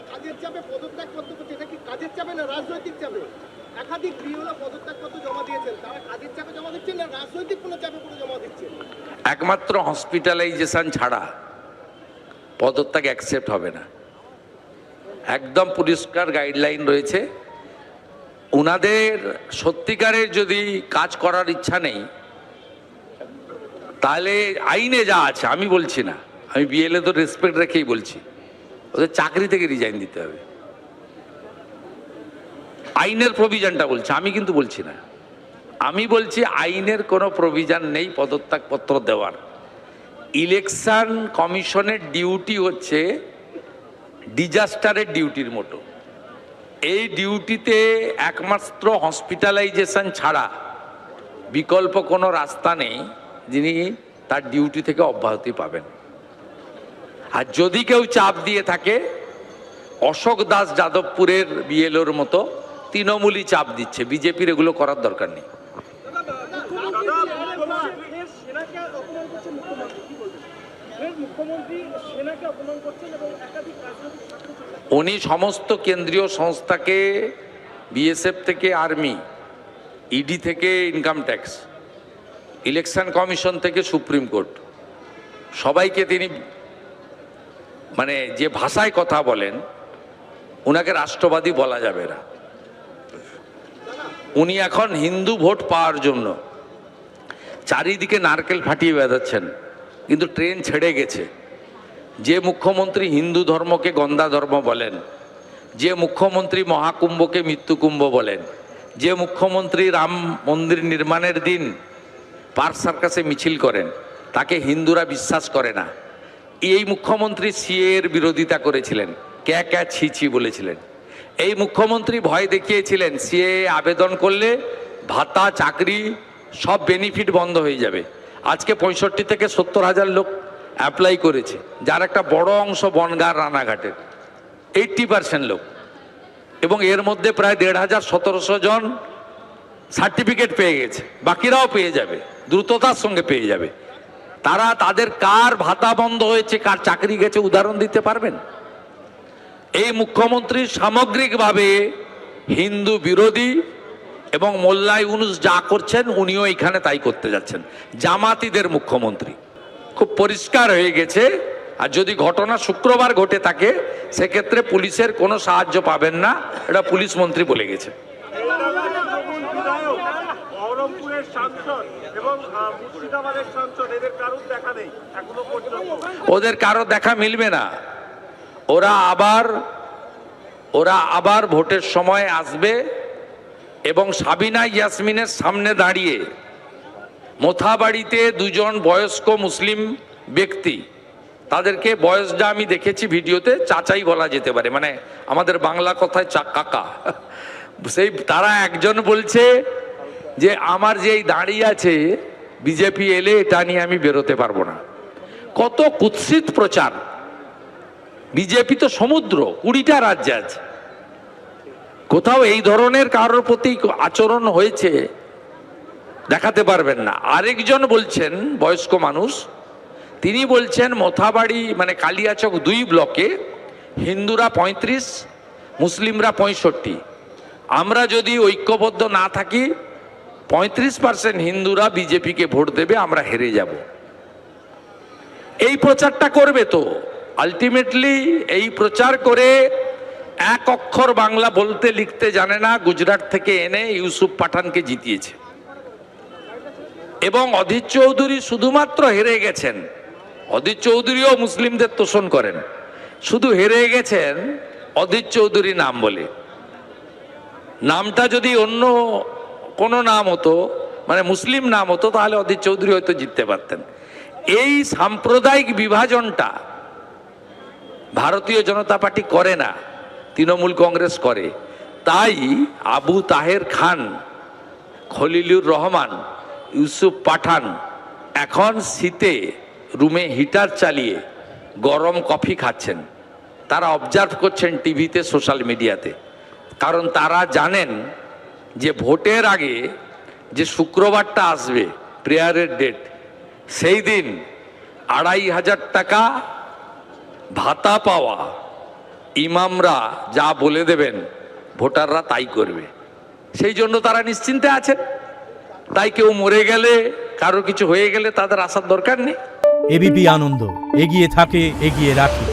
কাজের চাপে পদত্যাগ করতে হচ্ছে, এটা কি কাজের চাপে না রাজনৈতিক চাপে? একাধিক বিএলও পদত্যাগ পত্র জমা দিয়েছেন, তারা কাজের চাপে জমা দিচ্ছেন না রাজনৈতিক কোনো চাপে করে জমা দিচ্ছেন? একমাত্র হসপিটালাইজেশন ছাড়া পদত্যাগ অ্যাকসেপ্ট হবে না। একদম পরিষ্কার গাইডলাইন রয়েছে। উনাদের সত্যিকারের যদি কাজ করার ইচ্ছা নেই, তাহলে আইনে যা আছে, আমি বলছি না, আমি বিএলএ তো রেসপেক্ট রেখেই বলছি, ওদের চাকরি থেকে রিজাইন দিতে হবে। আইনের প্রভিশনটা বলছে, আমি কিন্তু বলছি না। আমি বলছি আইনের কোনো প্রভিশন নেই পদত্যাগপত্র দেওয়ার। ইলেকশন কমিশনের ডিউটি হচ্ছে ডিজাস্টারের ডিউটির মতো। এই ডিউটিতে একমাত্র হসপিটালাইজেশন ছাড়া বিকল্প কোনো রাস্তা নেই যিনি তার ডিউটি থেকে অব্যাহতি পাবেন। আর যদি কেউ চাপ দিয়ে থাকে, অশোক দাস যাদবপুরের বিএলওর মতো তৃণমূলই চাপ দিচ্ছে, বিজেপির এগুলো করার দরকার নেই। উনি সমস্ত কেন্দ্রীয় সংস্থাকে, বিএসএফ থেকে আর্মি, ইডি থেকে ইনকাম ট্যাক্স, ইলেকশন কমিশন থেকে সুপ্রিম কোর্ট, সবাইকে তিনি মানে যে ভাষায় কথা বলেন, উনাকে রাষ্ট্রবাদী বলা যাবে না। উনি এখন হিন্দু ভোট পাওয়ার জন্য চারিদিকে নারকেল ফাটিয়ে বেড়াচ্ছেন, কিন্তু ট্রেন ছেড়ে গেছে। যে মুখ্যমন্ত্রী হিন্দু ধর্মকে গন্দা ধর্ম বলেন, যে মুখ্যমন্ত্রী মহাকুম্ভকে মৃত্যুকুম্ভ বলেন, যে মুখ্যমন্ত্রী রাম মন্দির নির্মাণের দিন পার্ক সার্কাসে মিছিল করেন, তাকে হিন্দুরা বিশ্বাস করে না। এই মুখ্যমন্ত্রী সিএ এর বিরোধিতা করেছিলেন, ক্যা ক্যা ছি ছি বলেছিলেন। এই মুখ্যমন্ত্রী ভয় দেখিয়েছিলেন সিএ আবেদন করলে ভাতা, চাকরি, সব বেনিফিট বন্ধ হয়ে যাবে। আজকে 65 থেকে 70,000 লোক অ্যাপ্লাই করেছে, যার একটা বড় অংশ বনগাঁ রানাঘাটের, 80% লোক। এবং এর মধ্যে প্রায় 1,500-1,700 জন সার্টিফিকেট পেয়ে গেছে, বাকিরাও পেয়ে যাবে, দ্রুততার সঙ্গে পেয়ে যাবে। তারা তাদের কার ভাতা বন্ধ হয়েছে, কার চাকরি গেছে উদাহরণ দিতে পারবেন? এই মুখ্যমন্ত্রী সামগ্রিকভাবে হিন্দু বিরোধী, এবং মোল্লা ইউনুস যা করছেন উনিও এখানে তাই করতে যাচ্ছেন। জামাতিদের মুখ্যমন্ত্রী খুব পরিষ্কার হয়ে গেছে। আর যদি ঘটনা শুক্রবার ঘটে থাকে, সেক্ষেত্রে পুলিশের কোনো সাহায্য পাবেন না, এটা পুলিশ মন্ত্রী বলে গেছে। ওদের কারো দেখা মিলবে না। ওরা আবার ভোটের সময় আসবে এবং সাবিনা ইয়াসমিনের সামনে দাঁড়িয়ে মোথাবাড়িতে দুজন বয়স্ক মুসলিম ব্যক্তি, তাদেরকে বয়সটা আমি দেখেছি ভিডিওতে, চাচাই বলা যেতে পারে, মানে আমাদের বাংলা কথায় কাকা, সেই তারা একজন বলছে যে আমার যেই দাঁড়িয়ে আছে বিজেপি এলে এটা নিয়ে আমি বেরোতে পারবো না। কত কুৎসিত প্রচার! বিজেপি তো সমুদ্র, 20টা রাজ্যে আছে, কোথাও এই ধরনের কারোর প্রতি আচরণ হয়েছে দেখাতে পারবেন না। আরেকজন বলছেন, বয়স্ক মানুষ, তিনি বলছেন মোথাবাড়ি মানে কালিয়াচক 2 ব্লকে হিন্দুরা 35, মুসলিমরা 65। আমরা যদি ঐক্যবদ্ধ না থাকি 35% হিন্দুরা বিজেপিকে ভোট দেবে, আমরা হেরে যাব। এই প্রচারটা করবে তো আলটিমেটলি, এই প্রচার করে এক অক্ষর বাংলা বলতে লিখতে জানে না, গুজরাট থেকে এনে ইউসুফ পাঠানকে জিতিয়েছে। এবং অধীর চৌধুরী শুধুমাত্র হেরে গেছেন, অধীর চৌধুরীও মুসলিমদের তোষণ করেন, শুধু হেরে গেছেন অধীর চৌধুরী নাম বলে। নামটা যদি অন্য কোনো নাম হতো, মানে মুসলিম নাম হতো, তাহলে অধীর চৌধুরী হয়তো জিততে পারতেন। এই সাম্প্রদায়িক বিভাজনটা ভারতীয় জনতা পার্টি করে না, তৃণমূল কংগ্রেস করে। তাই আবু তাহের খান, খলিলুর রহমান, ইউসুফ পাঠান এখন শীতে রুমে হিটার চালিয়ে গরম কফি খাচ্ছেন। তারা অবজার্ভ করছেন টিভিতে, সোশ্যাল মিডিয়াতে, কারণ তারা জানেন যে ভোটের আগে যে শুক্রবারটা আসবে প্রেয়ারের ডেট, সেই দিন 2,500 টাকা ভাতা পাওয়া ইমামরা যা বলে দেবেন ভোটাররা তাই করবে, সেই জন্য তারা নিশ্চিন্তে আছেন। তাই কেউ মরে গেলে, কারো কিছু হয়ে গেলে তাদের আসার দরকার নেই। এবিপি আনন্দ, এগিয়ে থাকে, এগিয়ে রাখে।